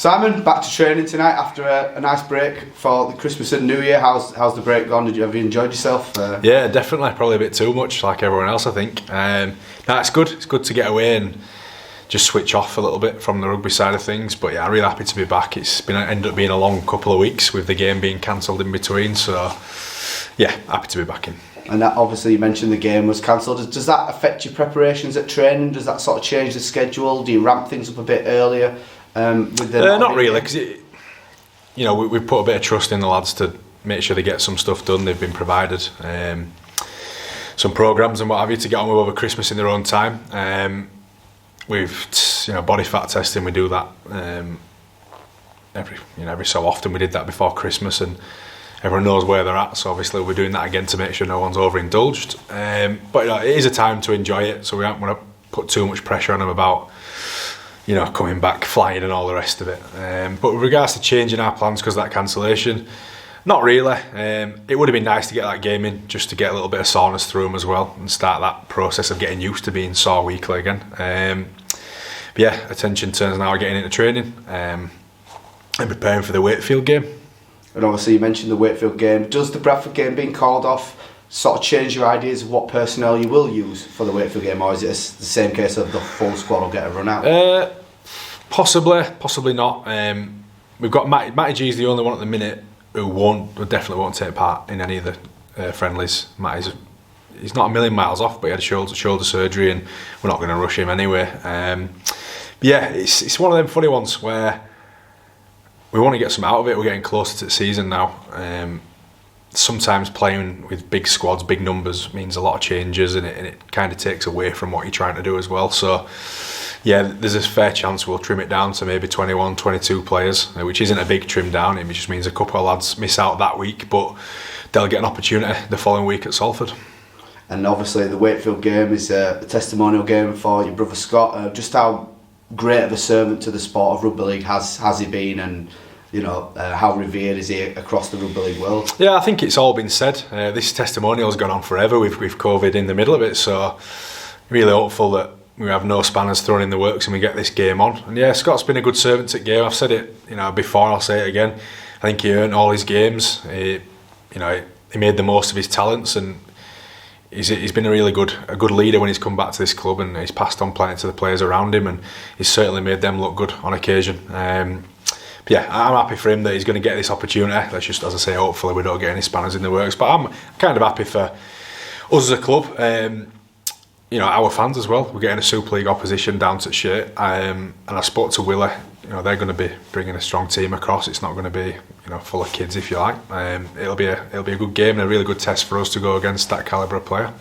Simon, back to training tonight after a nice break for the Christmas and New Year. How's the break gone? Have you enjoyed yourself? Yeah, definitely. Probably a bit too much, like everyone else, I think. No, it's good. It's good to get away and just switch off a little bit from the rugby side of things. But yeah, I'm really happy to be back. It's ended up being a long couple of weeks with the game being cancelled in between. So yeah, happy to be back in. And that, obviously you mentioned the game was cancelled. Does that affect your preparations at training? Does that sort of change the schedule? Do you ramp things up a bit earlier? Not really, because we've put a bit of trust in the lads to make sure they get some stuff done. They've been provided some programmes and what have you to get on with over Christmas in their own time. We've body fat testing. We do that every so often. We did that before Christmas, and everyone knows where they're at. So obviously we're doing that again to make sure no one's overindulged. But it is a time to enjoy it. So we aren't going to put too much pressure on them about coming back, flying and all the rest of it. But with regards to changing our plans because of that cancellation, not really. It would have been nice to get that game in, just to get a little bit of soreness through them as well and start that process of getting used to being sore weekly again. But yeah, attention turns now getting into training and preparing for the Wakefield game. And obviously you mentioned the Wakefield game. Does the Bradford game being called off sort of change your ideas of what personnel you will use for the Wakefield game, or is it the same case of the full squad will get a run out? Possibly not. We've got Matty G's the only one at the minute who definitely won't take part in any of the friendlies. He's not a million miles off, but he had shoulder surgery, and we're not going to rush him anyway. But yeah, it's one of them funny ones where we want to get some out of it. We're getting closer to the season now. Sometimes playing with big squads, big numbers means a lot of changes, and it kind of takes away from what you're trying to do as well. So yeah, there's a fair chance we'll trim it down to maybe 21, 22 players, which isn't a big trim down. It just means a couple of lads miss out that week, but they'll get an opportunity the following week at Salford. And obviously the Wakefield game is a testimonial game for your brother Scott. Just how great of a servant to the sport of rugby league has he been, and how revered is he across the rugby league world? Yeah, I think it's all been said. This testimonial's gone on forever with COVID in the middle of it, so really hopeful that we have no spanners thrown in the works and we get this game on. And yeah, Scott's been a good servant at game. I've said it before, I'll say it again. I think he earned all his games. He made the most of his talents, and he's been a really good leader when he's come back to this club, and he's passed on plenty to the players around him, and he's certainly made them look good on occasion. But yeah, I'm happy for him that he's going to get this opportunity. Let's just, as I say, hopefully we don't get any spanners in the works. But I'm kind of happy for us as a club. Our fans as well. We're getting a Super League opposition down to shit. And I spoke to Willie. They're going to be bringing a strong team across. It's not going to be full of kids, if you like. It'll be a good game and a really good test for us to go against that calibre of player.